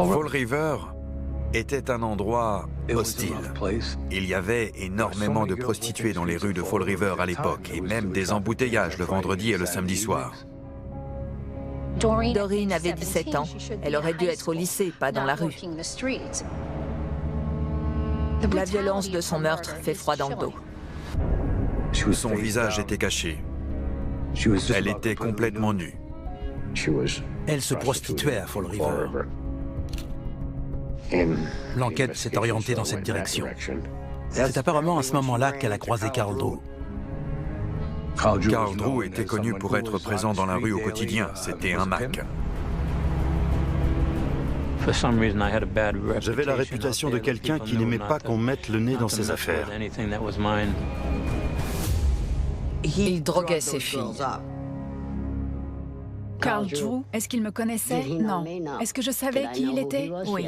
Fall River était un endroit hostile. Il y avait énormément de prostituées dans les rues de Fall River à l'époque, et même des embouteillages le vendredi et le samedi soir. Doreen avait 17 ans. Elle aurait dû être au lycée, pas dans la rue. La violence de son meurtre fait froid dans le dos. Son visage était caché. Elle était complètement nue. Elle se prostituait à Fall River. L'enquête s'est orientée dans cette direction. C'est apparemment à ce moment-là qu'elle a croisé Carl Drew. Carl Drew était connu pour être présent dans la rue au quotidien. C'était un Mac. J'avais la réputation de quelqu'un qui n'aimait pas qu'on mette le nez dans ses affaires. Il droguait ses filles. Carl Drew, est-ce qu'il me connaissait? Non. Est-ce que je savais qui il était? Oui.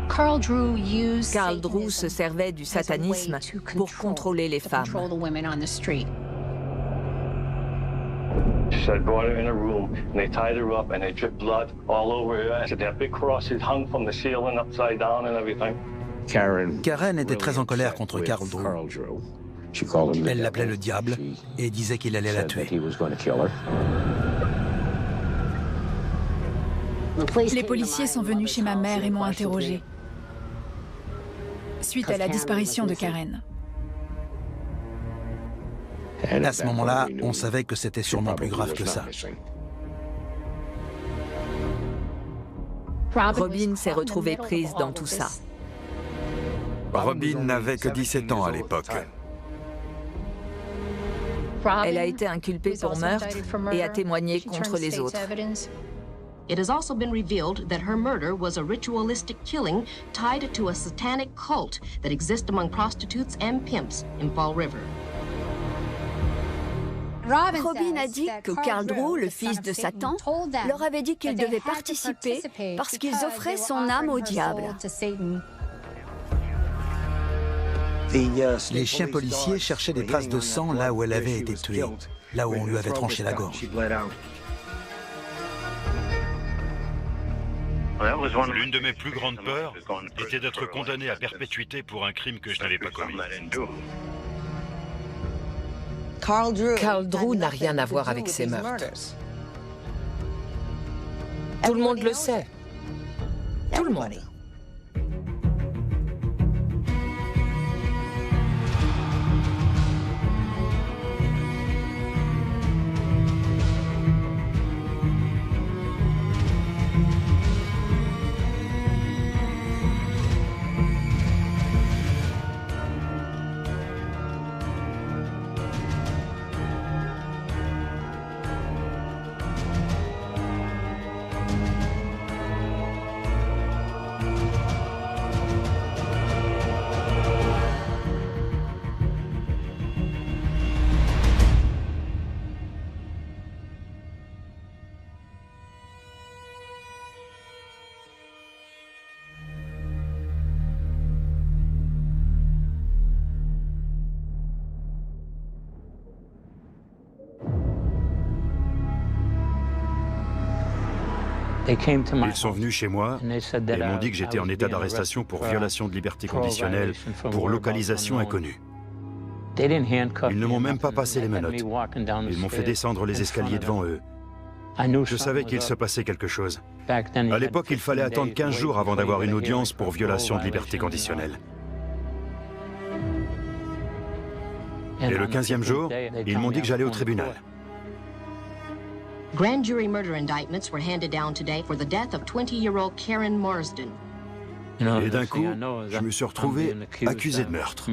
Carl Drew se servait du satanisme pour contrôler les femmes. She brought her in a room, and they tied her up, and they dripped blood all over her. They had big crosses hung from the ceiling upside down and everything. Karen était très en colère contre Carl Drew. Elle l'appelait le diable et disait qu'il allait la tuer. Les policiers sont venus chez ma mère et m'ont interrogée suite à la disparition de Karen. À ce moment-là, on savait que c'était sûrement plus grave que ça. Robin s'est retrouvée prise dans tout ça. Robin n'avait que 17 ans à l'époque. Elle a été inculpée pour meurtre et a témoigné contre les autres. It has also been revealed that her murder was a ritualistic killing tied to a satanic cult that exists among prostitutes and pimps in Fall River. Robin a dit que Carl Drew, le fils de Satan, leur avait dit qu'ils devaient participer parce qu'ils offraient son âme au diable. Les chiens policiers cherchaient des traces de sang là où elle avait été tuée, là où on lui avait tranché la gorge. L'une de mes plus grandes peurs était d'être condamné à perpétuité pour un crime que je n'avais pas commis. Carl Drew n'a rien à voir avec ces meurtres. Tout le monde le sait. Tout le monde. Ils sont venus chez moi et m'ont dit que j'étais en état d'arrestation pour violation de liberté conditionnelle, pour localisation inconnue. Ils ne m'ont même pas passé les menottes. Ils m'ont fait descendre les escaliers devant eux. Je savais qu'il se passait quelque chose. À l'époque, il fallait attendre 15 jours avant d'avoir une audience pour violation de liberté conditionnelle. Et le 15e jour, ils m'ont dit que j'allais au tribunal. Grand jury murder indictments were handed down today for the death of 20-year-old Karen Marsden. Et d'un coup, je me suis retrouvé accusé de meurtre.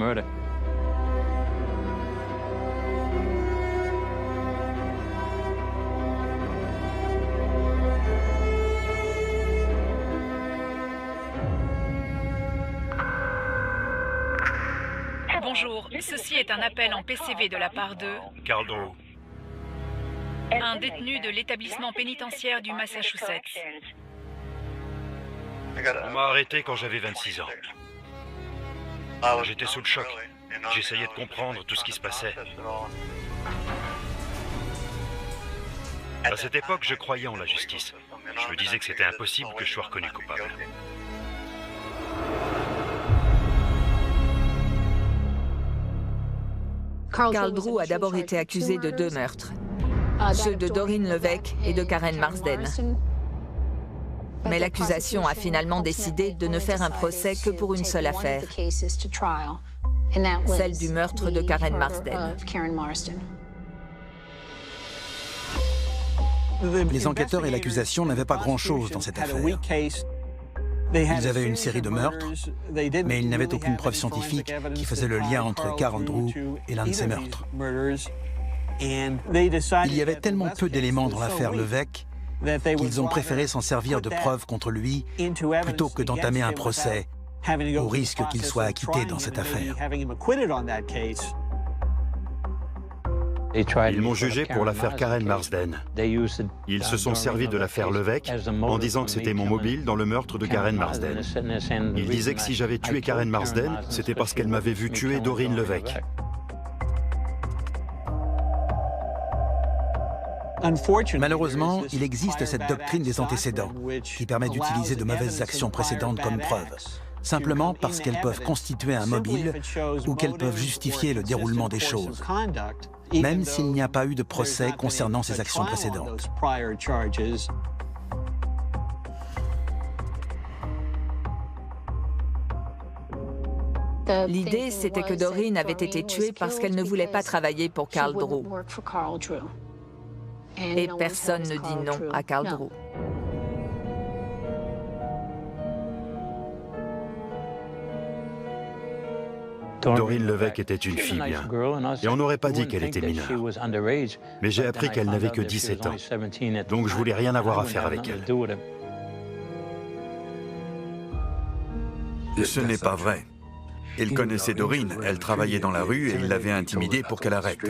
Bonjour, ceci est un appel en PCV de la part de Carl Drew. Un détenu de l'établissement pénitentiaire du Massachusetts. On m'a arrêté quand j'avais 26 ans. J'étais sous le choc. J'essayais de comprendre tout ce qui se passait. À cette époque, je croyais en la justice. Je me disais que c'était impossible que je sois reconnu coupable. Carl Drew a d'abord été accusé de 2 meurtres, ceux de Doreen Levesque et de Karen Marsden. Mais l'accusation a finalement décidé de ne faire un procès que pour une seule affaire, celle du meurtre de Karen Marsden. Les enquêteurs et l'accusation n'avaient pas grand-chose dans cette affaire. Ils avaient une série de meurtres, mais ils n'avaient aucune preuve scientifique qui faisait le lien entre Carl Drew et l'un de ces meurtres. Il y avait tellement peu d'éléments dans l'affaire Levesque qu'ils ont préféré s'en servir de preuve contre lui plutôt que d'entamer un procès, au risque qu'il soit acquitté dans cette affaire. Ils m'ont jugé pour l'affaire Karen Marsden. Ils se sont servis de l'affaire Levesque en disant que c'était mon mobile dans le meurtre de Karen Marsden. Ils disaient que si j'avais tué Karen Marsden, c'était parce qu'elle m'avait vu tuer Doreen Levesque. Malheureusement, il existe cette doctrine des antécédents qui permet d'utiliser de mauvaises actions précédentes comme preuve, simplement parce qu'elles peuvent constituer un mobile ou qu'elles peuvent justifier le déroulement des choses, même s'il n'y a pas eu de procès concernant ces actions précédentes. L'idée, c'était que Doreen avait été tuée parce qu'elle ne voulait pas travailler pour Carl Drew. Et personne ne dit non à Carl Drew. Doreen Levesque était une fille bien, et on n'aurait pas dit qu'elle était mineure. Mais j'ai appris qu'elle n'avait que 17 ans, donc je voulais rien avoir à faire avec elle. Ce n'est pas vrai. Il connaissait Doreen, elle travaillait dans la rue et il l'avait intimidée pour qu'elle arrête.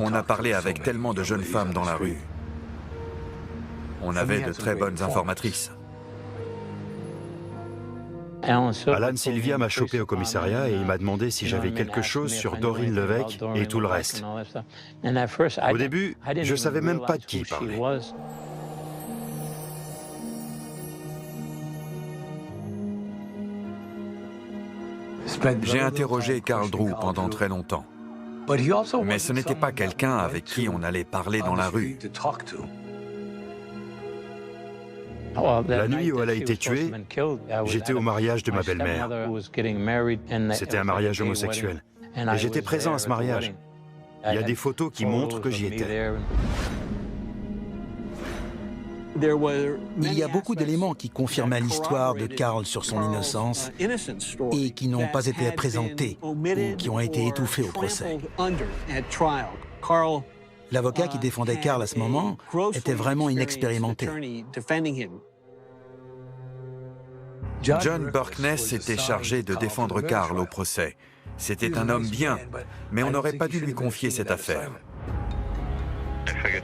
On a parlé avec tellement de jeunes femmes dans la rue. On avait de très bonnes informatrices. Alan Sylvia m'a chopé au commissariat et il m'a demandé si j'avais quelque chose sur Doreen Levesque et tout le reste. Au début, je ne savais même pas de qui il parlait. J'ai interrogé Carl Drew pendant très longtemps. Mais ce n'était pas quelqu'un avec qui on allait parler dans la rue. La nuit où elle a été tuée, j'étais au mariage de ma belle-mère. C'était un mariage homosexuel. Et j'étais présent à ce mariage. Il y a des photos qui montrent que j'y étais. Il y a beaucoup d'éléments qui confirmaient l'histoire de Carl sur son innocence et qui n'ont pas été présentés ou qui ont été étouffés au procès. L'avocat qui défendait Carl à ce moment était vraiment inexpérimenté. John Burkness était chargé de défendre Carl au procès. C'était un homme bien, mais on n'aurait pas dû lui confier cette affaire.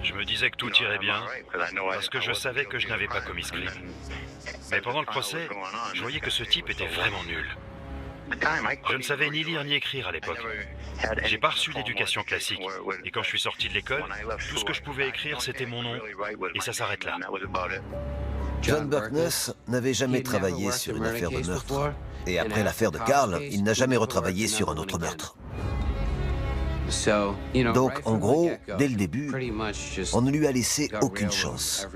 Je me disais que tout irait bien, parce que je savais que je n'avais pas commis ce crime. Mais pendant le procès, je voyais que ce type était vraiment nul. Je ne savais ni lire ni écrire à l'époque. J'ai pas reçu d'éducation classique. Et quand je suis sorti de l'école, tout ce que je pouvais écrire, c'était mon nom. Et ça s'arrête là. John Burkness n'avait jamais travaillé sur une affaire de meurtre. Et après l'affaire de Carl, il n'a jamais retravaillé sur un autre meurtre. Donc, en gros, dès le début, on ne lui a laissé aucune chance.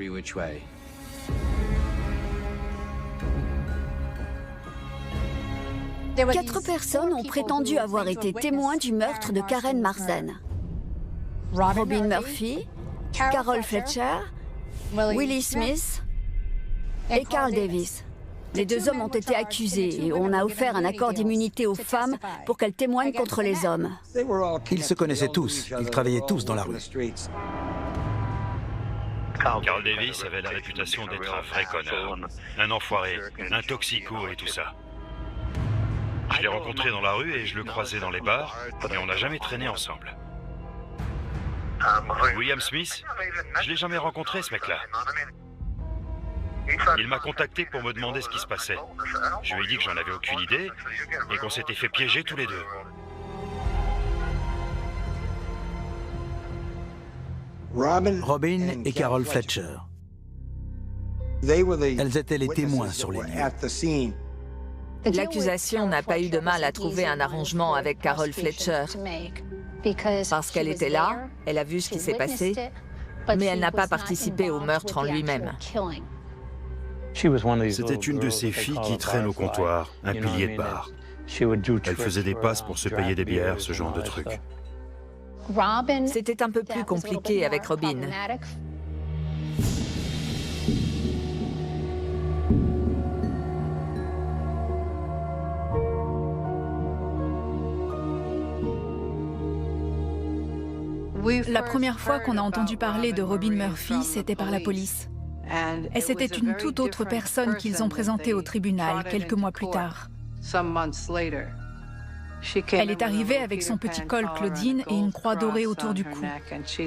Quatre personnes ont prétendu avoir été témoins du meurtre de Karen Marsden. Robin Murphy, Carol Fletcher, Willie Smith et Carl Davis. Les deux hommes ont été accusés et on a offert un accord d'immunité aux femmes pour qu'elles témoignent contre les hommes. Ils se connaissaient tous, ils travaillaient tous dans la rue. Carl Davis avait la réputation d'être un vrai connard, un enfoiré, un toxico et tout ça. Je l'ai rencontré dans la rue et je le croisais dans les bars, mais on n'a jamais traîné ensemble. William Smith, je l'ai jamais rencontré ce mec-là. Il m'a contacté pour me demander ce qui se passait. Je lui ai dit que j'en avais aucune idée et qu'on s'était fait piéger tous les deux. Robin et Carol Fletcher. Elles étaient les témoins sur les lieux. L'accusation n'a pas eu de mal à trouver un arrangement avec Carol Fletcher. Parce qu'elle était là, elle a vu ce qui s'est passé, mais elle n'a pas participé au meurtre en lui-même. C'était une de ces filles qui traînent au comptoir, un pilier de bar. Elle faisait des passes pour se payer des bières, ce genre de truc. C'était un peu plus compliqué avec Robin. La première fois qu'on a entendu parler de Robin Murphy, c'était par la police. Et c'était une toute autre personne qu'ils ont présentée au tribunal quelques mois plus tard. Elle est arrivée avec son petit col Claudine et une croix dorée autour du cou.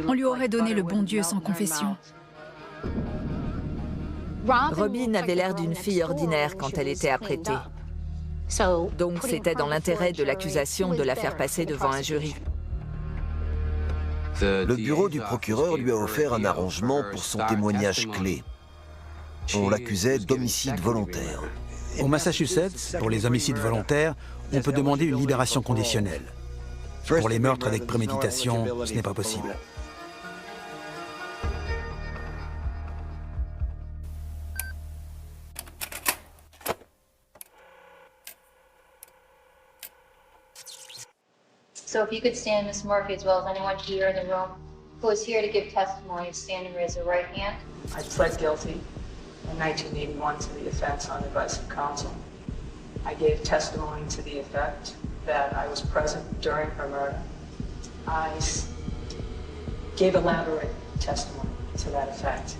On lui aurait donné le bon Dieu sans confession. Robin avait l'air d'une fille ordinaire quand elle était apprêtée. Donc c'était dans l'intérêt de l'accusation de la faire passer devant un jury. Le bureau du procureur lui a offert un arrangement pour son témoignage clé. On l'accusait d'homicide volontaire. Au Massachusetts, pour les homicides volontaires, on peut demander une libération conditionnelle. Pour les meurtres avec préméditation, ce n'est pas possible. So if you could stand, Ms. Murphy, as well as anyone here in the room who is here to give testimony, stand and raise their right hand. I pled guilty in 1981 to the offense on advice of counsel. I gave testimony to the effect that I was present during her murder. I gave elaborate testimony to that effect.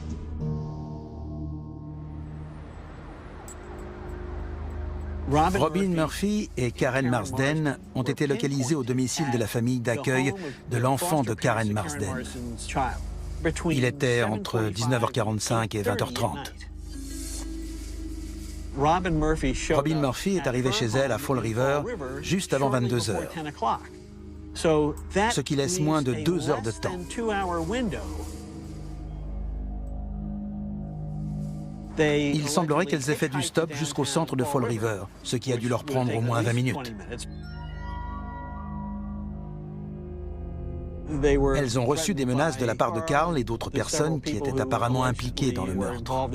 Robin Murphy et Karen Marsden ont été localisés au domicile de la famille d'accueil de l'enfant de Karen Marsden. Il était entre 19h45 et 20h30. Robin Murphy est arrivé chez elle à Fall River juste avant 22h, ce qui laisse moins de 2 heures de temps. Il semblerait qu'elles aient fait du stop jusqu'au centre de Fall River, ce qui a dû leur prendre au moins 20 minutes. Elles ont reçu des menaces de la part de Carl et d'autres personnes qui étaient apparemment impliquées dans le meurtre.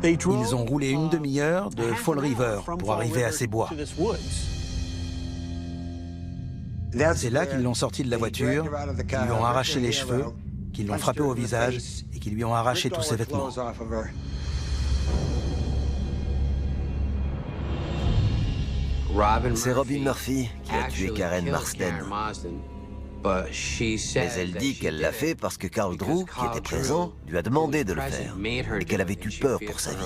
Ils ont roulé une demi-heure de Fall River pour arriver à ces bois. C'est là qu'ils l'ont sorti de la voiture, qu'ils lui ont arraché les cheveux, qu'ils l'ont frappé au visage et qu'ils lui ont arraché tous ses vêtements. C'est Robin Murphy qui a tué Karen Marsden. Mais elle dit qu'elle l'a fait parce que Carl Drew, qui était présent, lui a demandé de le faire et qu'elle avait eu peur pour sa vie.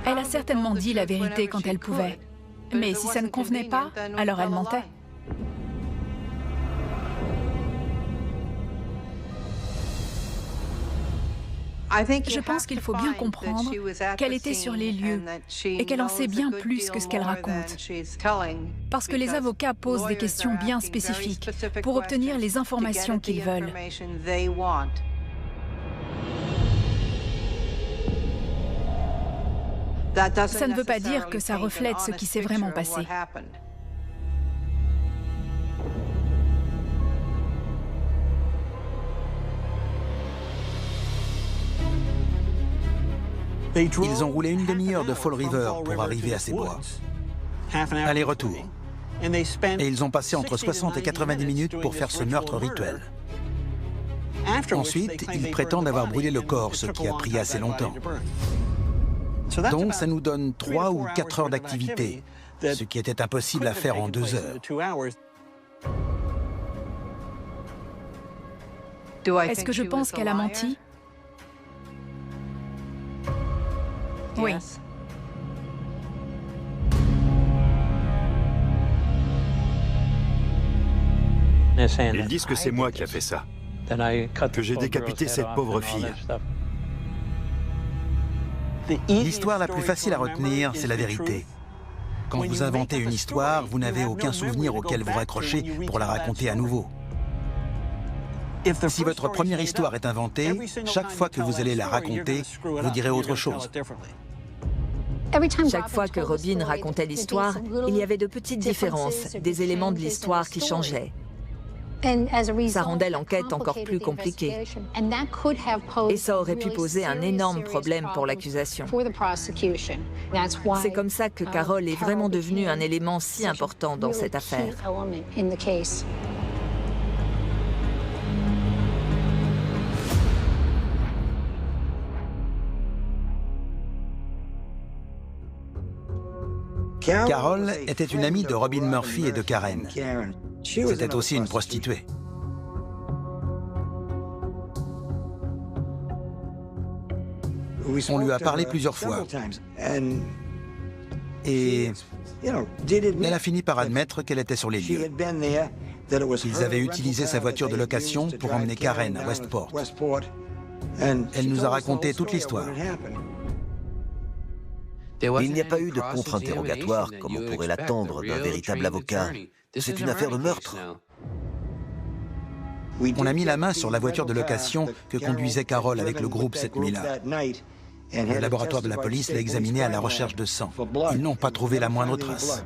Elle a certainement dit la vérité quand elle pouvait. Mais si ça ne convenait pas, alors elle mentait. Je pense qu'il faut bien comprendre qu'elle était sur les lieux et qu'elle en sait bien plus que ce qu'elle raconte. Parce que les avocats posent des questions bien spécifiques pour obtenir les informations qu'ils veulent. Ça ne veut pas dire que ça reflète ce qui s'est vraiment passé. Ils ont roulé une demi-heure de Fall River pour arriver à ces bois. Aller-retour. Et ils ont passé entre 60 et 90 minutes pour faire ce meurtre rituel. Ensuite, ils prétendent avoir brûlé le corps, ce qui a pris assez longtemps. Donc, ça nous donne 3 ou 4 heures d'activité, ce qui était impossible à faire en 2 heures. Est-ce que je pense qu'elle a menti? Oui. Ils disent que c'est moi qui ai fait ça, que j'ai décapité cette pauvre fille. L'histoire la plus facile à retenir, c'est la vérité. Quand vous inventez une histoire, vous n'avez aucun souvenir auquel vous raccrochez pour la raconter à nouveau. Si votre première histoire est inventée, chaque fois que vous allez la raconter, vous direz autre chose. Chaque fois que Robin racontait l'histoire, il y avait de petites différences, des éléments de l'histoire qui changeaient. Ça rendait l'enquête encore plus compliquée. Et ça aurait pu poser un énorme problème pour l'accusation. C'est comme ça que Carol est vraiment devenue un élément si important dans cette affaire. Carol était une amie de Robin Murphy et de Karen. C'était aussi une prostituée. On lui a parlé plusieurs fois. Et elle a fini par admettre qu'elle était sur les lieux. Ils avaient utilisé sa voiture de location pour emmener Karen à Westport. Elle nous a raconté toute l'histoire. Il n'y a pas eu de contre-interrogatoire, comme on pourrait l'attendre d'un véritable avocat. C'est une affaire de meurtre. On a mis la main sur la voiture de location que conduisait Carol avec le groupe cette nuit-là. Le laboratoire de la police l'a examinée à la recherche de sang. Ils n'ont pas trouvé la moindre trace.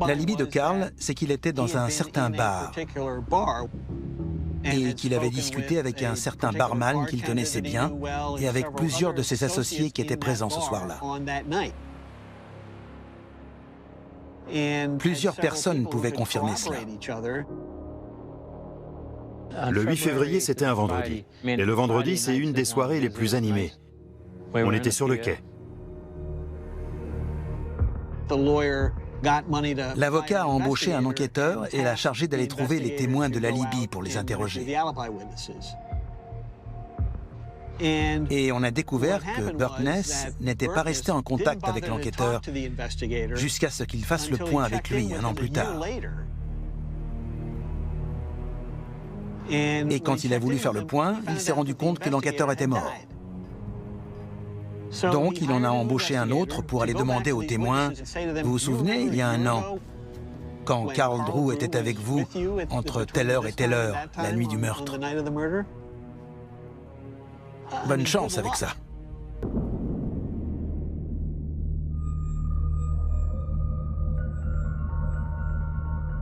L'alibi de Carl, c'est qu'il était dans un certain bar et qu'il avait discuté avec un certain barman qu'il connaissait bien et avec plusieurs de ses associés qui étaient présents ce soir-là. Plusieurs personnes pouvaient confirmer cela. Le 8 février, c'était un vendredi. Et le vendredi, c'est une des soirées les plus animées. On était sur le quai. L'avocat a embauché un enquêteur et l'a chargé d'aller trouver les témoins de l'alibi pour les interroger. Et on a découvert que Burkness n'était pas resté en contact avec l'enquêteur jusqu'à ce qu'il fasse le point avec lui un an plus tard. Et quand il a voulu faire le point, il s'est rendu compte que l'enquêteur était mort. Donc, il en a embauché un autre pour aller demander aux témoins « Vous vous souvenez, il y a un an, quand Carl Drew était avec vous entre telle heure et telle heure, la nuit du meurtre ?» Bonne chance avec ça.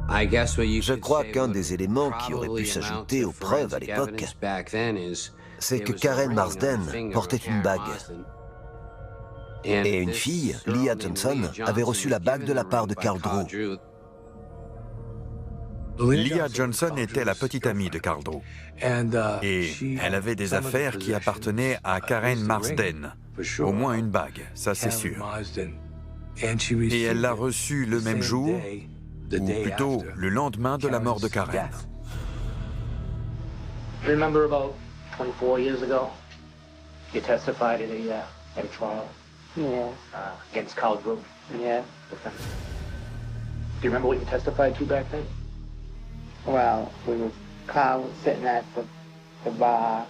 Je crois qu'un des éléments qui aurait pu s'ajouter aux preuves à l'époque, c'est que Karen Marsden portait une bague. Et une fille, Leah Johnson, avait reçu la bague de la part de Carl Drew. Leah Johnson était la petite amie de Carl Drew. Et elle avait des affaires qui appartenaient à Karen Marsden. Au moins une bague, ça c'est sûr. Et elle l'a reçue le même jour, ou plutôt le lendemain de la mort de Karen. Remember about 24 years ago, you testified at a trial? Yeah. Against Carl Drew? Yeah. Do you remember what you testified to back then? Well, Carl was sitting at the bar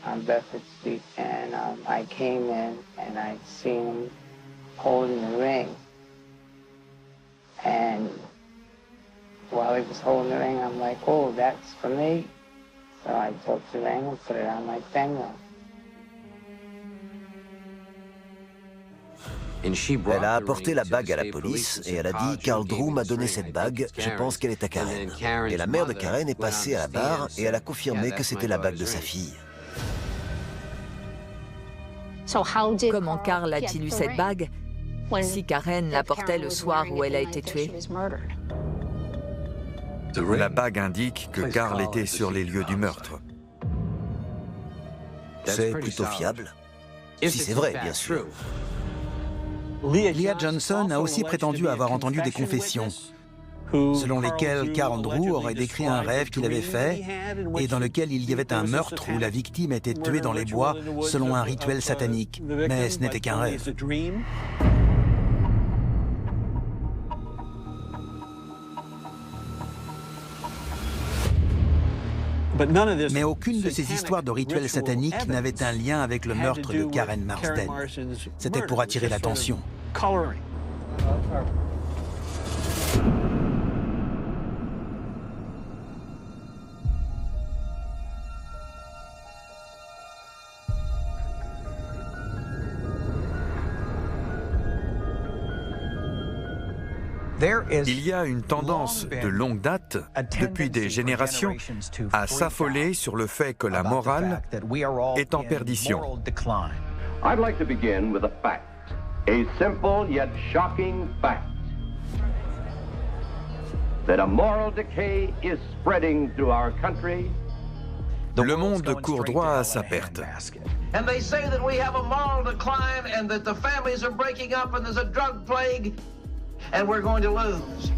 on Bedford Street, and I came in and I seen him holding the ring. And while he was holding the ring, I'm like, oh, that's for me. So I took the ring and put it on my finger. Elle a apporté la bague à la police et elle a dit « Carl Drew m'a donné cette bague, je pense qu'elle est à Karen ». Et la mère de Karen est passée à la barre et elle a confirmé que c'était la bague de sa fille. Comment Carl a-t-il eu cette bague si Karen la portait le soir où elle a été tuée? La bague indique que Carl était sur les lieux du meurtre. C'est plutôt fiable. Si c'est vrai, bien sûr. Leah Johnson a aussi prétendu avoir entendu des confessions, selon lesquelles Carl Drew aurait décrit un rêve qu'il avait fait et dans lequel il y avait un meurtre où la victime était tuée dans les bois selon un rituel satanique. Mais ce n'était qu'un rêve. Mais aucune de ces histoires de rituels sataniques n'avait un lien avec le meurtre de Karen Marsden. C'était pour attirer l'attention. Il y a une tendance de longue date, depuis des générations, à s'affoler sur le fait que la morale est en perdition. I'd like to begin with a fact, a simple yet shocking fact, that a moral decay is spreading through our country. Le monde court droit à sa perte. And they say that we have a moral decline and that the families are breaking up and there's a drug plague. And we're going to lose.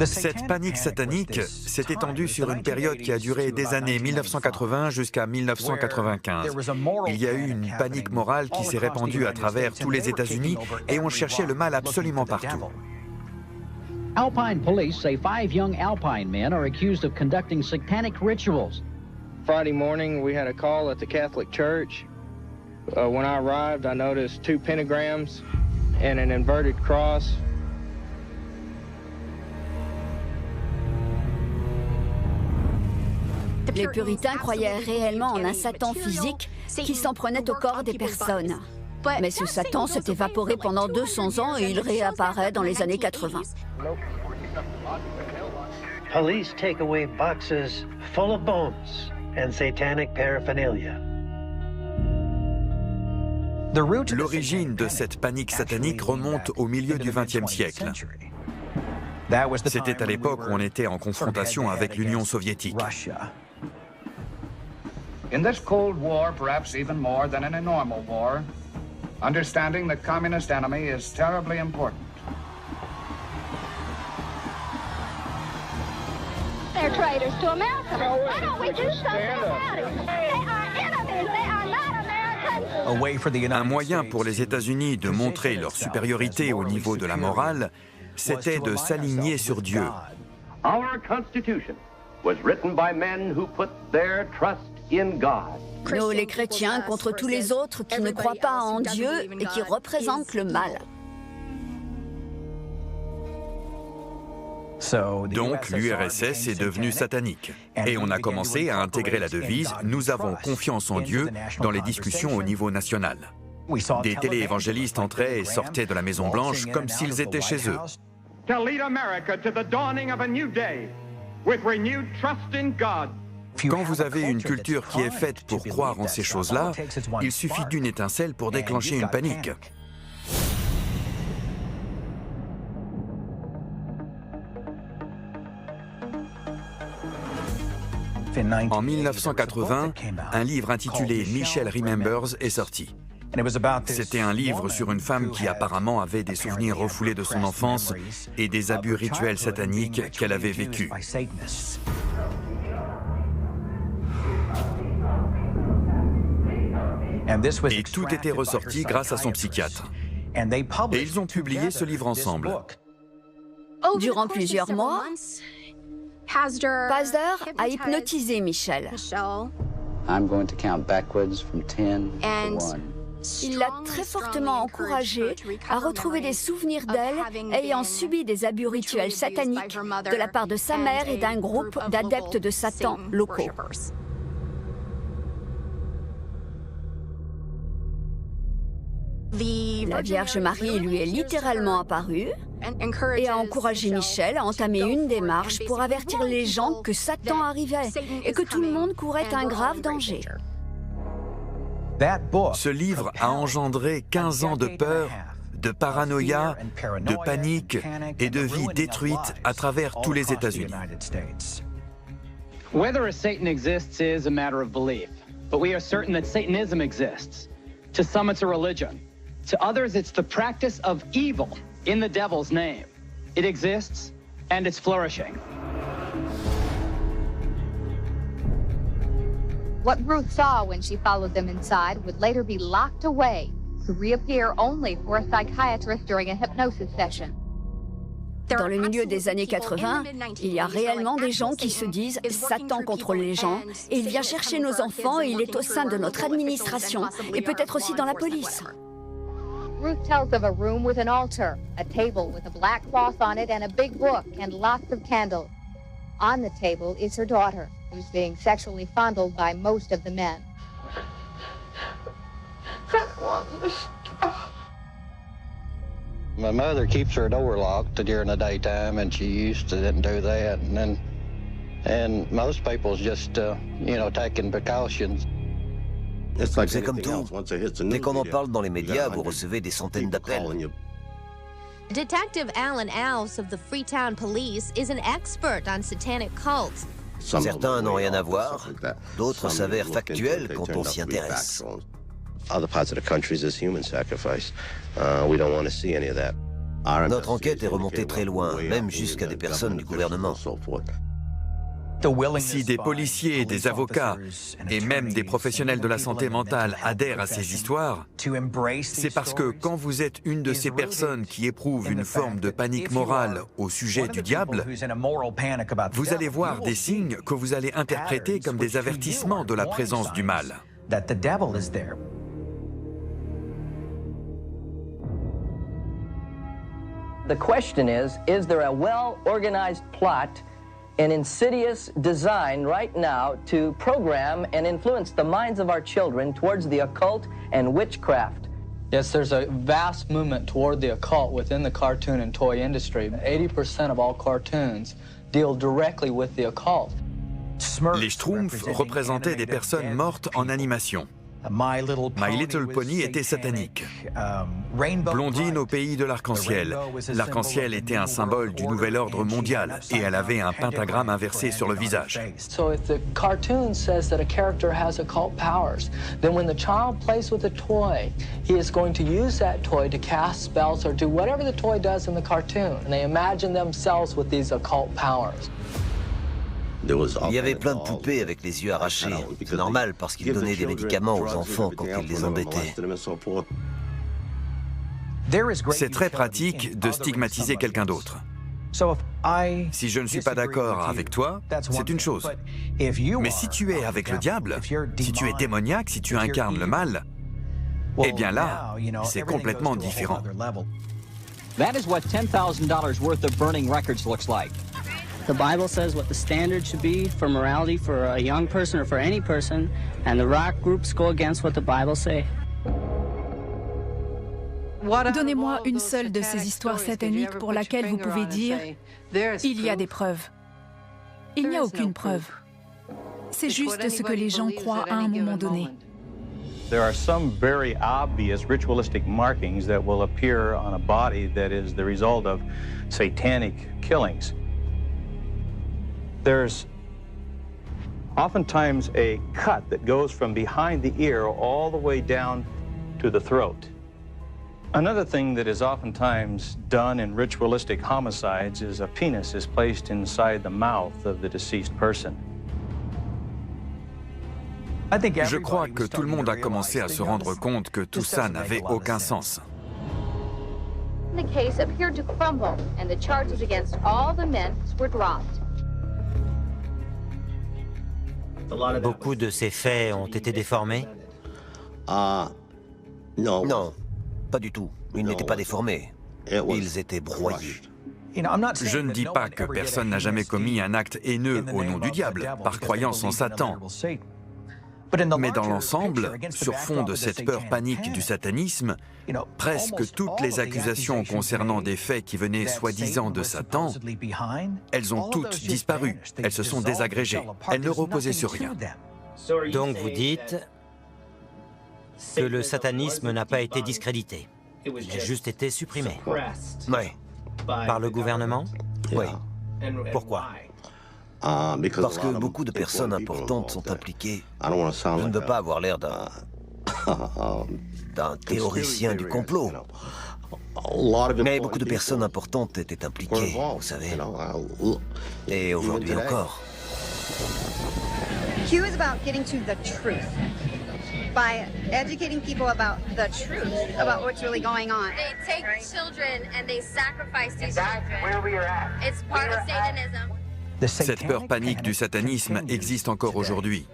Cette panique satanique s'est étendue sur une période qui a duré des années 1980 jusqu'à 1995. Il y a eu une panique morale qui s'est répandue à travers tous les États-Unis et on cherchait le mal absolument partout. Alpine police say 5 young Alpine men are accused of conducting satanic rituals. Friday morning, we had a call at the Catholic Church. When I arrived, I noticed 2 pentagrams and an inverted cross. Les puritains croyaient réellement en un Satan physique qui s'en prenait au corps des personnes. Mais ce Satan s'est évaporé pendant 200 ans et il réapparaît dans les années 80. Police take away boxes full of bones and satanic paraphernalia. L'origine de cette panique satanique remonte au milieu du XXe siècle. C'était à l'époque où on était en confrontation avec l'Union soviétique. In this Cold War, perhaps even more than in a normal war, understanding the communist enemy is terribly important. They're traitors to America. Why don't we do something about it? They are enemies. They are not Americans. Un moyen pour les États-Unis de montrer leur supériorité au niveau de la morale, c'était de s'aligner sur Dieu. Our Constitution was written by men who put their trust in God. Nous, les chrétiens, contre tous les autres qui ne croient pas en Dieu et qui représentent le mal. Donc l'URSS est devenue satanique. Et on a commencé à intégrer la devise « Nous avons confiance en Dieu » dans les discussions au niveau national. Des téléévangélistes entraient et sortaient de la Maison-Blanche comme s'ils étaient chez eux. To lead America to the dawning of a new day with renewed trust in God. Quand vous avez une culture qui est faite pour croire en ces choses-là, il suffit d'une étincelle pour déclencher une panique. En 1980, un livre intitulé « Michelle Remembers » est sorti. C'était un livre sur une femme qui apparemment avait des souvenirs refoulés de son enfance et des abus rituels sataniques qu'elle avait vécus. Et tout était ressorti grâce à son psychiatre. Et ils ont publié ce livre ensemble. Durant plusieurs mois, Pazder a hypnotisé Michelle. Il l'a très fortement encouragée à retrouver des souvenirs d'elle ayant subi des abus rituels sataniques de la part de sa mère et d'un groupe d'adeptes de Satan locaux. La Vierge Marie lui est littéralement apparue et a encouragé Michelle à entamer une démarche pour avertir les gens que Satan arrivait et que tout le monde courait un grave danger. Ce livre a engendré 15 ans de peur, de paranoïa, de panique et de vies détruites à travers tous les États-Unis. Whether a Satan exists is a matter of belief, but we are certain that Satanism exists. To some it's a religion. To others it's the practice of evil in the devil's name. It exists and it's flourishing. What Ruth saw when she followed them inside would later be locked away to reappear only for a psychiatrist during a hypnosis session. Dans le milieu des années 80, il y a réellement des gens qui se disent « Satan contrôle les gens » et il vient chercher nos enfants et il est au sein de notre administration et peut-être aussi dans la police. Ruth tells of a room with an altar, a table with a black cloth on it and a big book and lots of candles. On the table is her daughter, who's being sexually fondled by most of the men. My mother keeps her door locked during the daytime, and she used to didn't do that. And most people's just, taking precautions. C'est comme tout. Dès qu'on en parle dans les médias, vous recevez des centaines d'appels. Detective Alan Alves of the Freetown Police is an expert on satanic cults. Certains n'ont rien à voir, d'autres s'avèrent factuels quand on s'y intéresse. Notre enquête est remontée très loin, même jusqu'à des personnes du gouvernement. Si des policiers, des avocats et même des professionnels de la santé mentale adhèrent à ces histoires, c'est parce que quand vous êtes une de ces personnes qui éprouvent une forme de panique morale au sujet du diable, vous allez voir des signes que vous allez interpréter comme des avertissements de la présence du mal. The question is there a well-organized plot, an insidious design right now to program and influence the minds of our children towards the occult and witchcraft? Yes, there's a vast movement toward the occult within the cartoon and toy industry. 80% of all cartoons deal directly with the occult. Les Schtroumpfs représentaient des personnes mortes en animation. My Little Pony était satanique. Blondine au pays de l'arc-en-ciel. L'arc-en-ciel était un symbole du nouvel ordre mondial et elle avait un pentagramme inversé sur le visage. So if the cartoon says that a character has occult powers, then when the child plays with a toy, he is going to use that toy to cast spells or do whatever the toy does in the cartoon. And they imagine themselves with these occult powers. Il y avait plein de poupées avec les yeux arrachés. C'est normal parce qu'ils donnaient des médicaments aux enfants quand ils les embêtaient. C'est très pratique de stigmatiser quelqu'un d'autre. Si je ne suis pas d'accord avec toi, c'est une chose. Mais si tu es avec le diable, si tu es démoniaque, si tu incarnes le mal, eh bien là, c'est complètement différent. That is what $10,000 worth of burning records looks like. The Bible says what the standard should be for morality for a young person or for any person, and the rock groups go against what the Bible say. Donnez-moi une seule de ces histoires sataniques pour laquelle vous pouvez dire « il y a des preuves ». Il n'y a aucune preuve. C'est juste ce que les gens croient à un moment donné. There are some very obvious ritualistic markings that will appear on a body that is the result of satanic killings. There's oftentimes a cut that goes from behind the ear all the way down to the throat. Another thing that is oftentimes done in ritualistic homicides is a penis is placed inside the mouth of the deceased person. Je crois que tout le monde a commencé à se rendre compte que tout ça n'avait aucun sens. The case appeared to crumble and the charges against all the men were dropped. Beaucoup de ces faits ont été déformés? Non, pas du tout. Ils n'étaient pas déformés. Ils étaient broyés. Je ne dis pas que personne n'a jamais commis un acte haineux au nom du diable, par croyance en Satan. Mais dans l'ensemble, sur fond de cette peur panique du satanisme, presque toutes les accusations concernant des faits qui venaient soi-disant de Satan, elles ont toutes disparu, elles se sont désagrégées, elles ne reposaient sur rien. Donc vous dites que le satanisme n'a pas été discrédité, il a juste été supprimé. Oui. Par le gouvernement? Oui. Pourquoi? Parce que beaucoup de personnes importantes sont impliquées. Je ne veux pas avoir l'air d'un théoricien du complot. Mais beaucoup de personnes importantes étaient impliquées, vous savez. Et aujourd'hui encore. Q is about getting to the truth. by educating people about the truth, about what's really going on. They take children and they sacrifice these children. It's part of Satanism. Cette peur panique du satanisme existe encore aujourd'hui.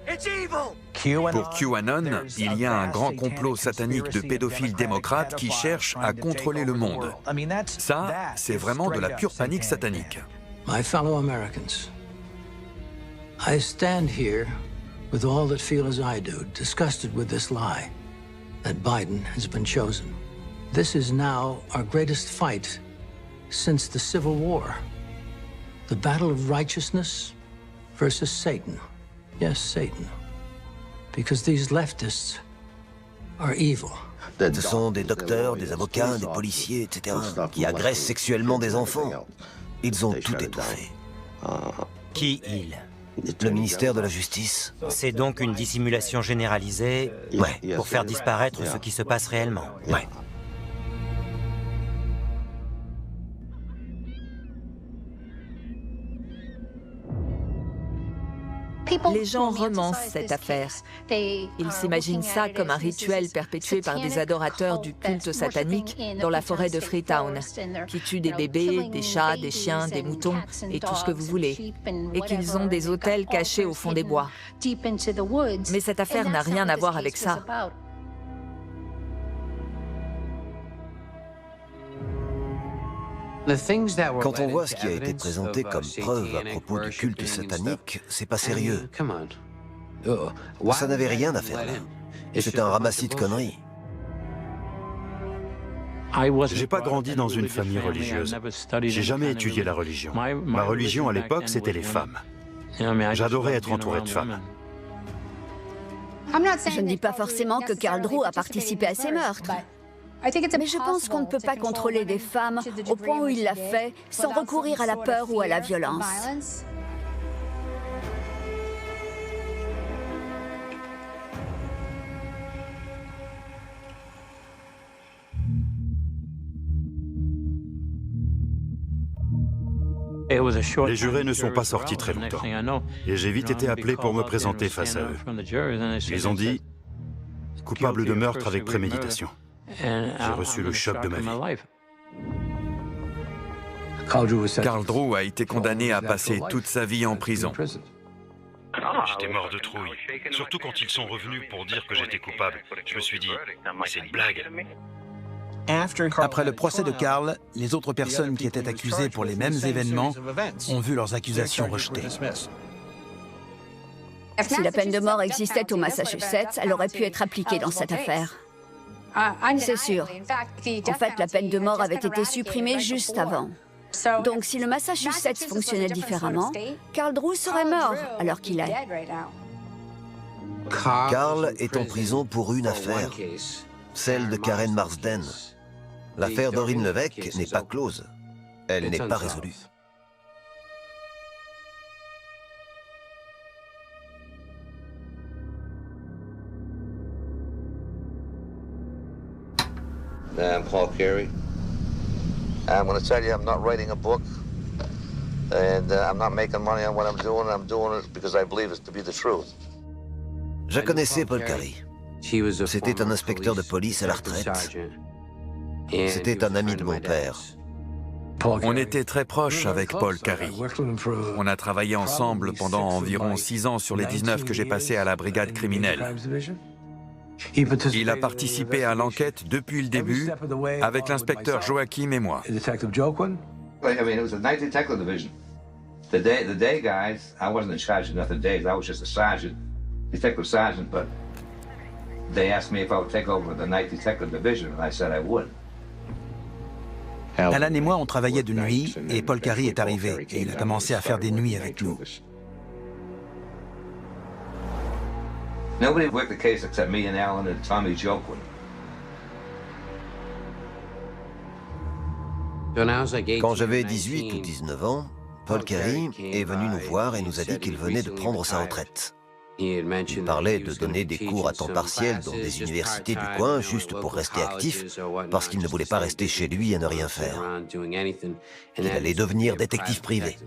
Pour QAnon, il y a un grand complot satanique de pédophiles démocrates qui cherchent à contrôler le monde. Ça, c'est vraiment de la pure panique satanique. My fellow Americans, I stand here with all that feel as I do, disgusted with this lie that Biden has been chosen. This is now our greatest fight since the Civil War. The battle of righteousness versus Satan. Yes, Satan. Because these leftists are evil. Ce sont des docteurs, des avocats, des policiers, etc., qui agressent sexuellement des enfants. Ils ont tout étouffé. Qui ils? Le ministère de la Justice. C'est donc une dissimulation généralisée pour faire disparaître ce qui se passe réellement. Ouais. Les gens romancent cette affaire. Ils s'imaginent ça comme un rituel perpétué par des adorateurs du culte satanique dans la forêt de Freetown, qui tuent des bébés, des chats, des chiens, des moutons et tout ce que vous voulez, et qu'ils ont des autels cachés au fond des bois. Mais cette affaire n'a rien à voir avec ça. Quand on voit ce qui a été présenté comme preuve à propos du culte satanique, c'est pas sérieux. Ça n'avait rien à faire là. C'était un ramassis de conneries. J'ai pas grandi dans une famille religieuse. J'ai jamais étudié la religion. Ma religion à l'époque, c'était les femmes. J'adorais être entouré de femmes. Je ne dis pas forcément que Carl Drew a participé à ces meurtres. Mais je pense qu'on ne peut pas contrôler des femmes au point où il l'a fait sans recourir à la peur ou à la violence. Les jurés ne sont pas sortis très longtemps. Et j'ai vite été appelé pour me présenter face à eux. Ils ont dit « coupable de meurtre avec préméditation ». J'ai reçu le choc de ma vie. Carl Drew a été condamné à passer toute sa vie en prison. J'étais mort de trouille, surtout quand ils sont revenus pour dire que j'étais coupable. Je me suis dit, c'est une blague. Après le procès de Carl, les autres personnes qui étaient accusées pour les mêmes événements ont vu leurs accusations rejetées. Si la peine de mort existait au Massachusetts, elle aurait pu être appliquée dans cette affaire. C'est sûr. En fait, la peine de mort avait été supprimée juste avant. Donc, si le Massachusetts fonctionnait différemment, Carl Drew serait mort alors qu'il est. Carl est en prison pour une affaire, celle de Karen Marsden. L'affaire Doreen Levesque n'est pas close. Elle n'est pas résolue. I'm Paul Carey. I'm going to tell you, I'm not writing a book, and I'm not making money on what I'm doing. I'm doing it because I believe it to be the truth. Je connaissais Paul Carey. C'était un inspecteur de police à la retraite. C'était un ami de mon père. On était très proches avec Paul Carey. On a travaillé ensemble pendant environ 6 ans sur les 19 que j'ai passés à la brigade criminelle. Il a participé à l'enquête depuis le début avec l'inspecteur Joachim et moi. I mean, it was a night detective division. The day guys, I wasn't in charge of nothing days. I was just a sergeant, detective sergeant, but they asked me if I would take over the night detective division, and I said I would. Alan et moi, on travaillait de nuit et Paul Carey est arrivé et il a commencé à faire des nuits avec nous. Nobody worked the case except me and Alan and Tommy Joquin. Quand j'avais 18 ou 19 ans, Paul Carey est venu nous voir et nous a dit qu'il venait de prendre sa retraite. Il parlait de donner des cours à temps partiel dans des universités du coin juste pour rester actif, parce qu'il ne voulait pas rester chez lui à ne rien faire. Il allait devenir détective privé.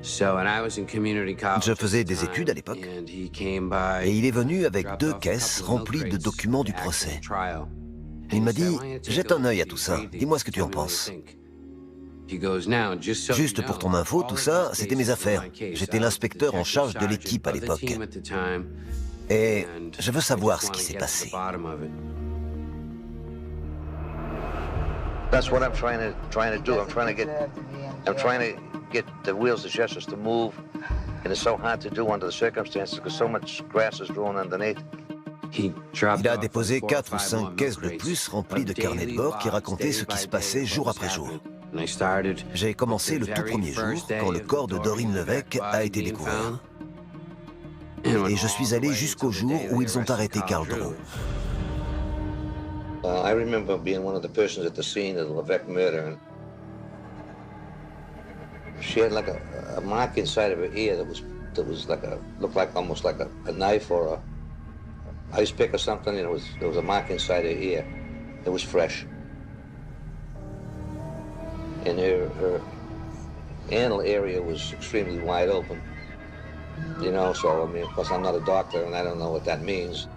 Je faisais des études à l'époque, et il est venu avec 2 caisses remplies de documents du procès. Il m'a dit, jette un œil à tout ça, dis-moi ce que tu en penses. Juste pour ton info, tout ça, c'était mes affaires. J'étais l'inspecteur en charge de l'équipe à l'époque. Et je veux savoir ce qui s'est passé. That's what I'm trying to do. I'm trying to get the wheels of justice to move, and it's so hard to do under the circumstances because so much grass is growing underneath. Il a déposé 4 ou 5 caisses de plus remplies de carnets de bord qui racontaient ce qui se passait jour après jour. J'ai commencé le tout premier jour quand le corps de Doreen Levesque a été découvert. Et je suis allé jusqu'au jour où ils ont arrêté Karl Drew. I remember being one of the persons at the scene of the Levesque murder, and she had like a mark inside of her ear that was like looked like almost like a knife or a ice pick or something. And there was a mark inside her ear. It was fresh, and her anal area was extremely wide open. You know, so I mean, of course, I'm not a doctor, and I don't know what that means.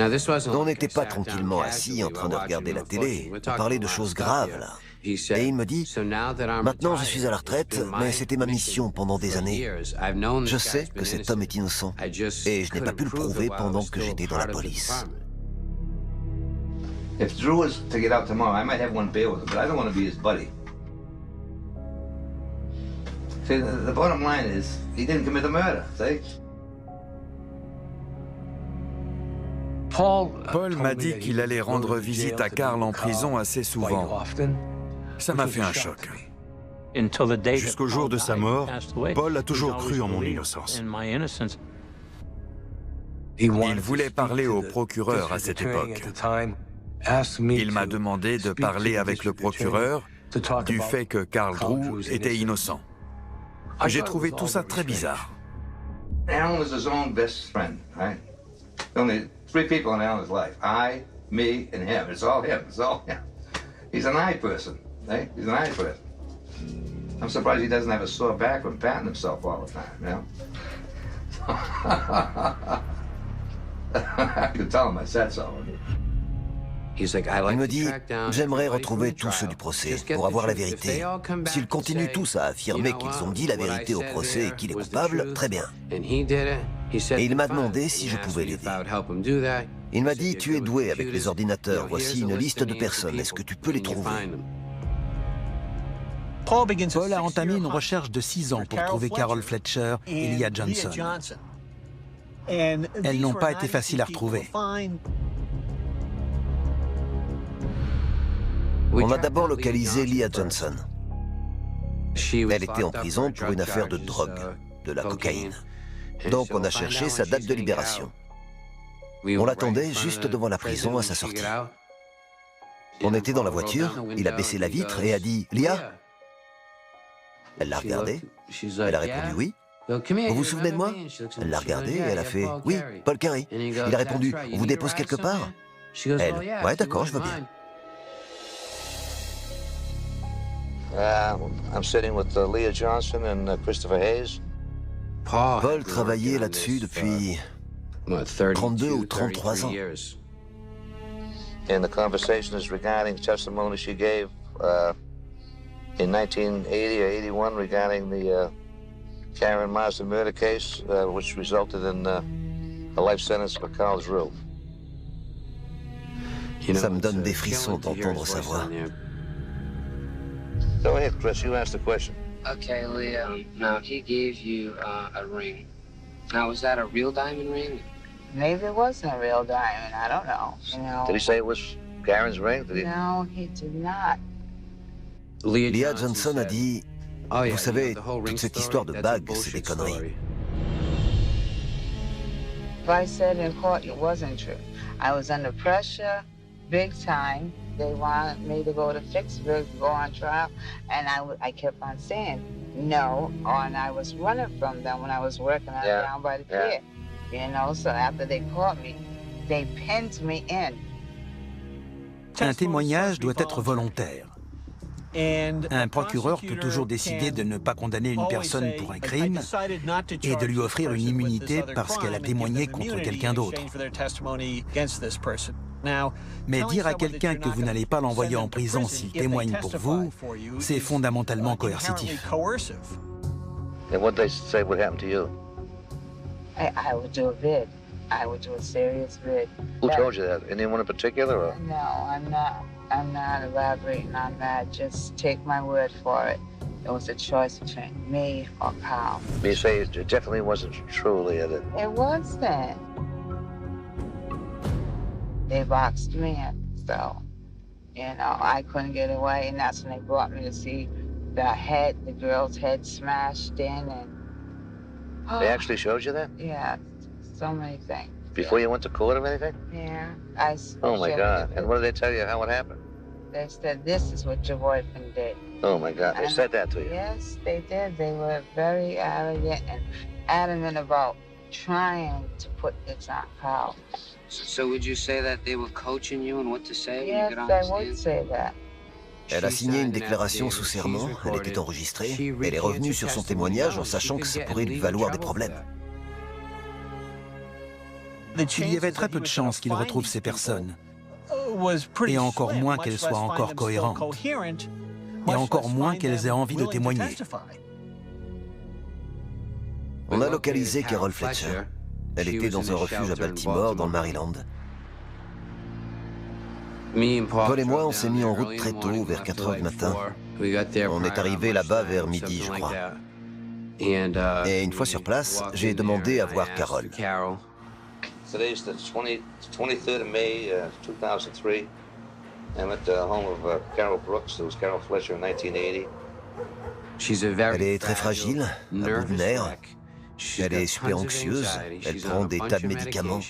On n'était pas tranquillement assis en train de regarder la télé, on parlait de choses graves là. Et il me dit, maintenant je suis à la retraite, mais c'était ma mission pendant des années. Je sais que cet homme est innocent, et je n'ai pas pu le prouver pendant que j'étais dans la police. If Drew was to get out tomorrow, I might have one beer with him, but I don't want to be his buddy. See, the bottom line is, he didn't commit the murder, see? Paul m'a dit qu'il allait rendre visite à Karl en prison assez souvent. Ça m'a fait un choc. Jusqu'au jour de sa mort, Paul a toujours cru en mon innocence. Il voulait parler au procureur à cette époque. Il m'a demandé de parler avec le procureur du fait que Karl Drew était innocent. J'ai trouvé tout ça très bizarre. Alan was his own best friend, right? Only 3 people in Alan's life. I, me, and him. It's all him. It's all him. He's an eye person, right? He's an eye person. I'm surprised he doesn't have a sore back from patting himself all the time, you know? I could tell him I said so. Il me dit, j'aimerais retrouver tous ceux du procès pour avoir la vérité. S'ils continuent tous à affirmer qu'ils ont dit la vérité au procès et qu'il est coupable, très bien. Et il m'a demandé si je pouvais l'aider. Il m'a dit, tu es doué avec les ordinateurs, voici une liste de personnes, est-ce que tu peux les trouver? Paul a entamé une recherche de 6 ans pour trouver Carol Fletcher et Leah Johnson. Elles n'ont pas été faciles à retrouver. On a d'abord localisé Leah Johnson. Elle était en prison pour une affaire de drogue, de la cocaïne. Donc on a cherché sa date de libération. On l'attendait juste devant la prison à sa sortie. On était dans la voiture, il a baissé la vitre et a dit « Leah ?» Elle l'a regardé, elle a répondu « Oui ». Vous vous souvenez de moi? Elle l'a regardé et elle a fait « Oui, Paul Carey ». Il a répondu « On vous dépose quelque part ?» Elle « Ouais, d'accord, je veux bien ». I'm sitting with Leah Johnson and Christopher Hayes. Paul travaillait là-dessus depuis 32 ou 33 ans. And the conversation is regarding testimony she gave in 1980 or 81 regarding the Karen Marsden murder case, which resulted in a life sentence for Karl Drew. Ça me donne des frissons d'entendre sa voix. Go ahead, Chris, you asked the question. Okay, Leah, now he gave you a ring. Now, was that a real diamond ring? Maybe it wasn't a real diamond, I don't know. You know. Did he say it was Karen's ring? No, he did not. Leah Johnson a dit, vous savez, toute cette histoire de bague, c'est des conneries. If I said in court it wasn't true, I was under pressure, big time. They wanted me to go to Fitchburg, go on trial, and I kept on saying no, and I was running from them when I was working down by the pier. You know, so after they caught me, they pinned me in. Un témoignage doit être volontaire. Un procureur peut toujours décider de ne pas condamner une personne pour un crime et de lui offrir une immunité parce qu'elle a témoigné contre quelqu'un d'autre. Mais dire à quelqu'un que vous n'allez pas l'envoyer en prison s'il témoigne pour vous, c'est fondamentalement coercitif. And what they say would happen to you? I would do a vid. I would do a serious vid. Who told you that? Anyone in particular? Or? No, I'm not elaborating on that. Just take my word for it. It was a choice between me or Carl. You say it definitely wasn't true, Leah. That... It wasn't. They boxed me in, so, you know, I couldn't get away, and that's when they brought me to see the girl's head smashed in, and... They actually showed you that? Yeah, so many things. Before you went to court or anything? Yeah. Oh, my God. And what did they tell you how it happened? They said, this is what your boyfriend did. Oh, my God. They said that to you? Yes, they did. They were very arrogant and adamant about trying to put this on Carl. So would you say that they were coaching you on what to say? Yes, I would say that. Elle a signé une déclaration sous serment, elle était enregistrée, elle est revenue sur son témoignage en sachant que ça pourrait lui valoir des problèmes. Il y avait très peu de chances qu'il retrouve ces personnes, et encore moins qu'elles soient encore cohérentes, et encore moins qu'elles aient envie de témoigner. On a localisé Carol Fletcher. Elle était dans un refuge à Baltimore, dans le Maryland. Paul et moi, on s'est mis en route très tôt, vers 4 heures du matin. On est arrivé là-bas vers midi, je crois. Et une fois sur place, j'ai demandé à voir Carol. Today's the 23rd of May, 2003. I'm at the home of Carol Brooks. It was Carol Fletcher in 1980. Elle est très fragile, à bout de nerfs. Elle est super anxieuse, elle prend des tas de médicaments.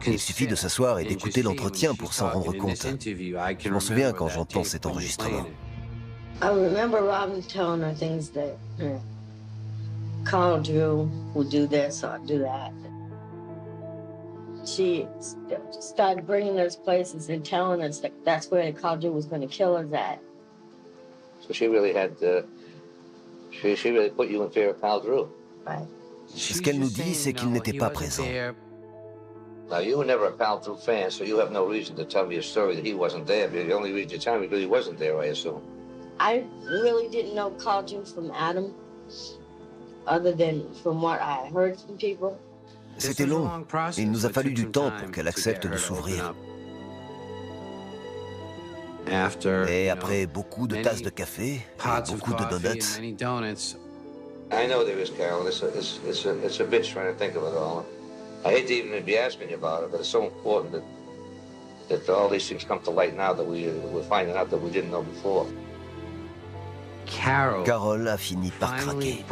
Il suffit de s'asseoir et d'écouter l'entretien pour s'en rendre compte. Je m'en souviens quand j'entends cet enregistrement. I remember Robin telling her things that Carl Drew would do this or do that. She started bringing us places and telling us that that's where Carl Drew was going to kill us at. So she really had, she really put you in fear of Carl Drew. Right. Ce qu'elle nous dit, c'est qu'il n'était pas présent. Now, you were never a Carl Drew fan, so you have no reason to tell me a story that he wasn't there. The only reason you're telling me because he wasn't there, I assume. I really didn't know Carl Drew from Adam, other than from what I heard from people. C'était long. Il nous a fallu du temps pour qu'elle accepte de s'ouvrir. Et après beaucoup de tasses de café et beaucoup de donuts. I know there is, Carol. It's a bitch trying to think of it all. I hate to even be asking you about it, but it's so important that all these things come to light now that we're finding out that we didn't know before. Carol a fini par craquer.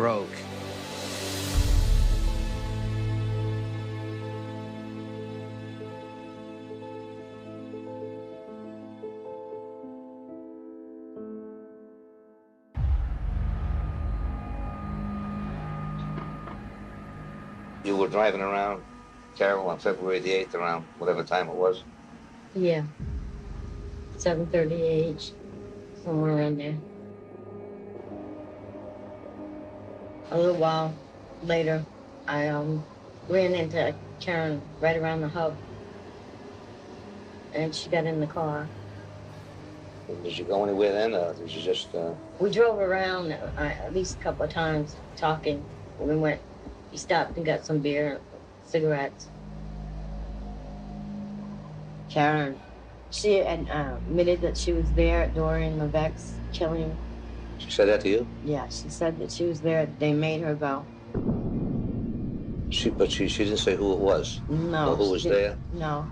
You were driving around, Carol, on February the 8th around whatever time it was? Yeah. 7:38, somewhere around there. A little while later, I ran into Karen right around the hub, and she got in the car. Did you go anywhere then, or did you just... We drove around at least a couple of times, talking. We stopped and got some beer, cigarettes. Karen, she admitted that she was there at Dorian Levesque's killing. She said that to you? Yeah, she said that she was there. They made her go. But she didn't say who it was? No. Or who was there? No.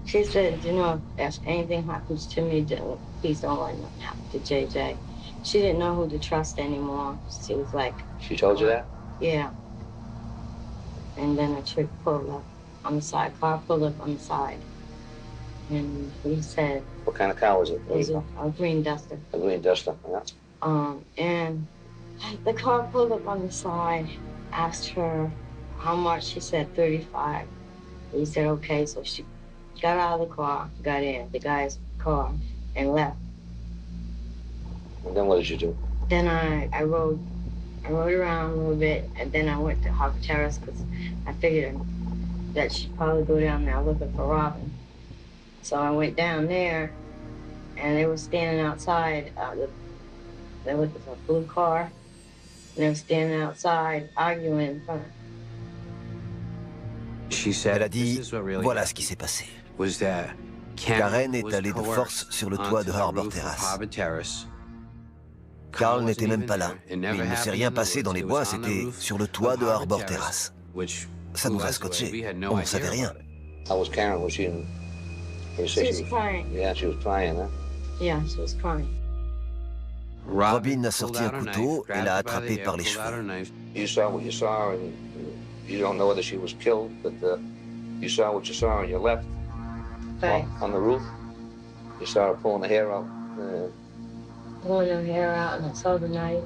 She said, you know, if anything happens to me, please don't let nothing happen to JJ. She didn't know who to trust anymore. She was like... She told you that? Yeah. And then a chick pulled up on the side, car pulled up on the side. And he said... What kind of car was it? It was a green Duster. A green Duster, yeah. And the car pulled up on the side, asked her how much. She said 35. He said, okay, so she got out of the car, got in the guy's car, and left. And then what did you do? Then I rode around a little bit, and then I went to Harper Terrace because I figured that she'd probably go down there looking for Robin. So I went down there, and they were standing outside. They were looking for a blue car, and they were standing outside arguing in front. Elle a dit, voilà ce qui s'est passé. Karen est allée de force sur le toit de Harbour Terrace. Carl n'était même pas là. Il ne s'est rien passé dans les bois, c'était sur le toit de Harbour Terrace. Ça nous a scotché. On ne savait rien. How was Karen? Was she in... She was crying. Yeah, she was crying, huh? Yeah, she was crying. Robin a sorti un couteau et l'a attrapé par les cheveux. You saw what you saw, and you don't know whether she was killed, but you saw what you saw on your left, Right. on the roof. You saw her pulling the hair out. Pulling her hair out, and I saw the knife.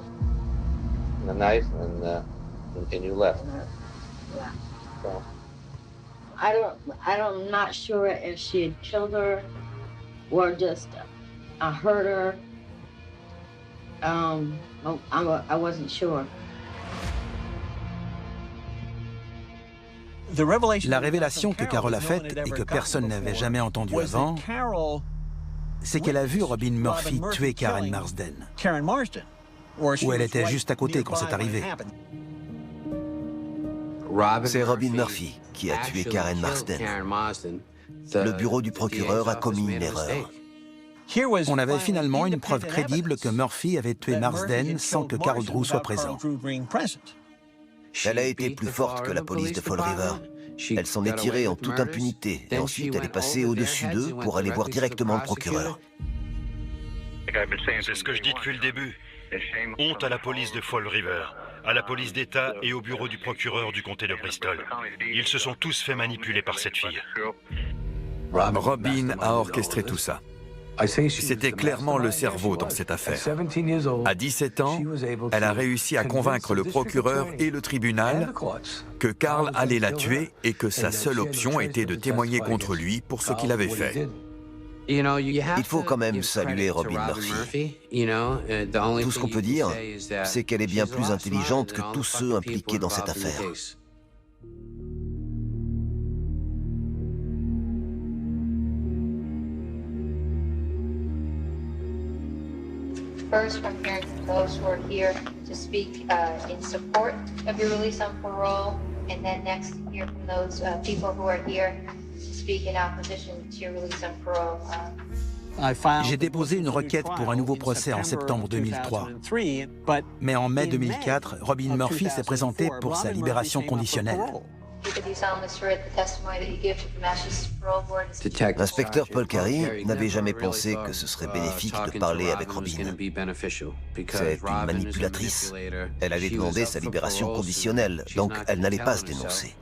And you left. Yeah. So, I'm not sure if she had killed her or just hurt her. I wasn't sure. La révélation que Carol a faite et que personne n'avait jamais entendue avant, c'est qu'elle a vu Robin Murphy tuer Karen Marsden, où elle était juste à côté quand c'est arrivé. C'est Robin Murphy qui a tué Karen Marsden. Le bureau du procureur a commis une erreur. On avait finalement une preuve crédible que Murphy avait tué Marsden sans que Carl Drew soit présent. Elle a été plus forte que la police de Fall River. Elle s'en est tirée en toute impunité et ensuite elle est passée au-dessus d'eux pour aller voir directement le procureur. C'est ce que je dis depuis le début. Honte à la police de Fall River, à la police d'État et au bureau du procureur du comté de Bristol. Ils se sont tous fait manipuler par cette fille. Robin a orchestré tout ça. C'était clairement le cerveau dans cette affaire. À 17 ans, elle a réussi à convaincre le procureur et le tribunal que Carl allait la tuer et que sa seule option était de témoigner contre lui pour ce qu'il avait fait. Il faut quand même saluer Robin Murphy. Tout ce qu'on peut dire, c'est qu'elle est bien plus intelligente que tous ceux impliqués dans cette affaire. First, from parents and those who are here to speak in support of your release on parole, and then next to hear from those people who are here to speak in opposition to your release on parole. J'ai déposé une requête pour un nouveau procès en septembre 2003. Mais en mai 2004, Robin Murphy s'est présentée pour sa libération conditionnelle. L'inspecteur Paul Carey n'avait jamais pensé que ce serait bénéfique de parler avec Robin. C'est une manipulatrice. Elle avait demandé sa libération conditionnelle, donc elle n'allait pas se dénoncer.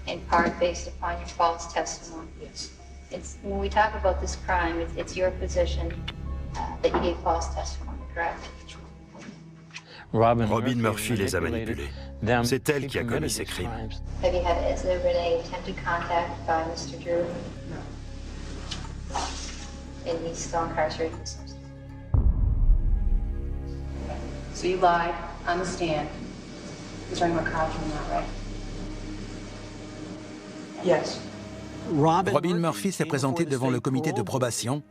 In part based upon your false testimony. When we talk about this crime, it's your position that you gave false testimony, correct? Robin Murphy les a manipulés. C'est elle qui a commis ces crimes. Has there been any attempted contact by Mr. Drew? No. And he's still incarcerated for some. So you lied on the stand. You're talking about Carl Drew now, right? Yes. Robin Murphy s'est présentée devant le comité de probation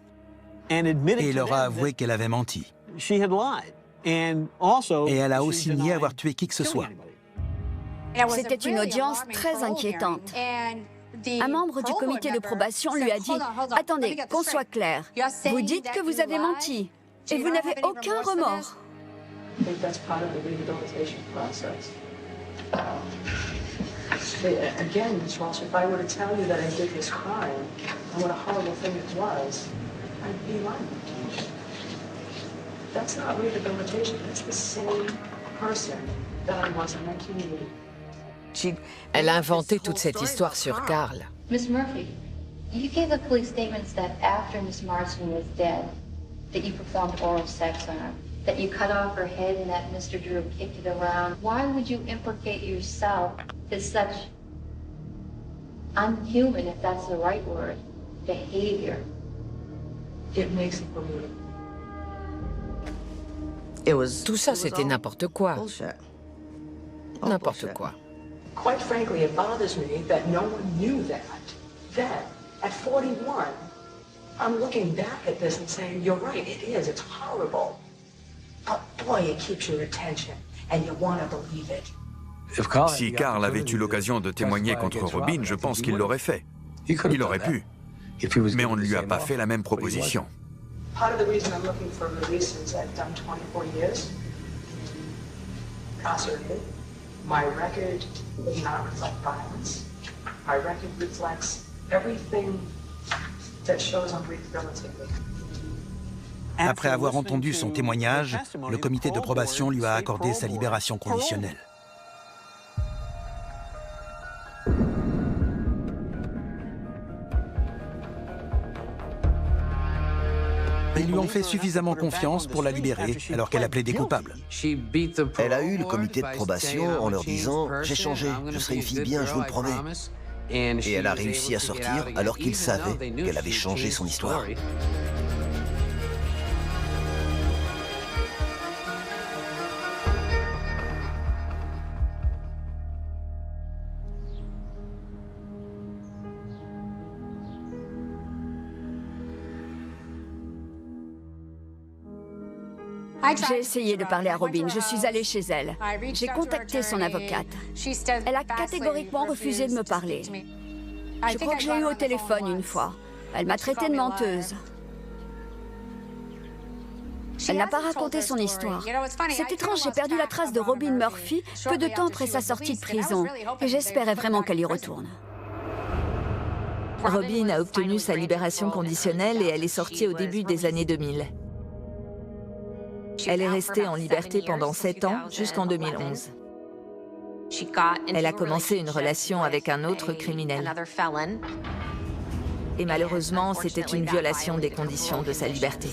et leur a avoué qu'elle avait menti. Et elle a aussi nié avoir tué qui que ce soit. C'était une audience très inquiétante. Un membre du comité de probation lui a dit « Attendez, qu'on soit clair, vous dites que vous avez menti et vous n'avez aucun remords. » Again, Ms. Walsh, if I were to tell you that I did this crime and what a horrible thing it was, I'd be lying to you. That's not rehabilitation. That's the same person that I was in 1980. Elle a inventé toute cette histoire sur Carl. Miss Murphy, you gave the police statements that after Miss Marsden was dead, that you performed oral sex on her, that you cut off her head and that Mr. Drew kicked it around. Why would you implicate yourself in such unhuman, if that's the right word, behavior Tout ça, c'était n'importe quoi. N'importe quoi. Quite frankly, it bothers me that no one knew that. Then, at 41, I'm looking back at this and saying, you're right, it is, it's horrible. But boy, it keeps your attention, and you want to believe it. Si Carl avait eu l'occasion de témoigner contre Robin, je pense qu'il l'aurait fait. Il aurait pu. Mais on ne lui a pas fait la même proposition. Part of the reason I'm looking for release is I've done 24 years. Incarcerated. My record does not reflect violence. My record reflects everything that shows I'm rehabilitated. Après avoir entendu son témoignage, le comité de probation lui a accordé sa libération conditionnelle. Ils lui ont fait suffisamment confiance pour la libérer alors qu'elle a plaidé coupable. Elle a eu le comité de probation en leur disant « J'ai changé, je serai une fille bien, je vous le promets ». Et elle a réussi à sortir alors qu'ils savaient qu'elle avait changé son histoire. J'ai essayé de parler à Robin, je suis allée chez elle. J'ai contacté son avocate. Elle a catégoriquement refusé de me parler. Je crois que j'ai eu au téléphone une fois. Elle m'a traitée de menteuse. Elle n'a pas raconté son histoire. C'est étrange, j'ai perdu la trace de Robin Murphy peu de temps après sa sortie de prison. Et j'espérais vraiment qu'elle y retourne. Robin a obtenu sa libération conditionnelle et elle est sortie au début des années 2000. Elle est restée en liberté pendant 7 ans, jusqu'en 2011. Elle a commencé une relation avec un autre criminel. Et malheureusement, c'était une violation des conditions de sa liberté.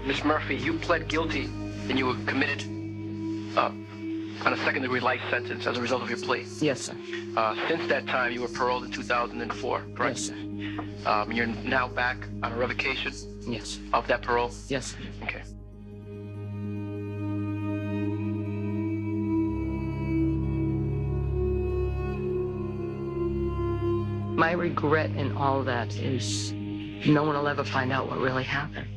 Miss Murphy, you pled guilty and you were committed on a second-degree life sentence as a result of your plea. Yes, sir. Since that time, you were paroled in 2004, correct? Yes, sir. You're now back on a revocation? Yes. Of that parole? Yes, sir. Okay. My regret in all that is no one will ever find out what really happened.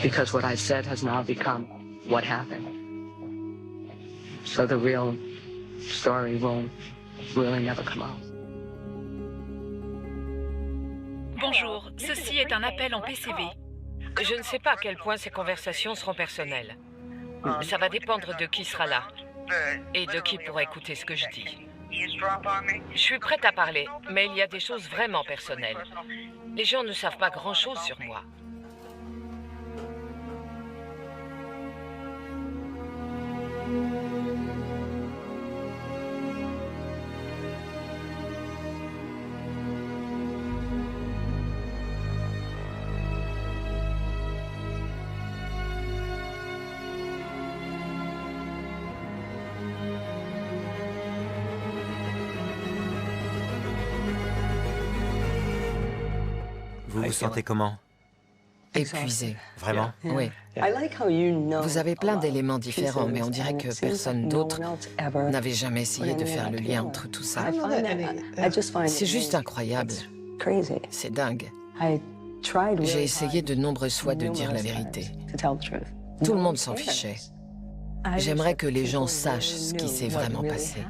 Because what I said has now become what happened. So the real story will really never come out. Bonjour, ceci est un appel en PCV. Je ne sais pas à quel point ces conversations seront personnelles. Ça va dépendre de qui sera là et de qui pourra écouter ce que je dis. Je suis prête à parler, mais il y a des choses vraiment personnelles. Les gens ne savent pas grand-chose sur moi. Vous vous sentez comment? Épuisé. Vraiment? Oui. Vous avez plein d'éléments différents, mais on dirait que personne d'autre n'avait jamais essayé de faire le lien entre tout ça. C'est juste incroyable. C'est dingue. J'ai essayé de nombreuses fois de dire la vérité. Tout le monde s'en fichait. J'aimerais que les gens sachent ce qui s'est vraiment passé.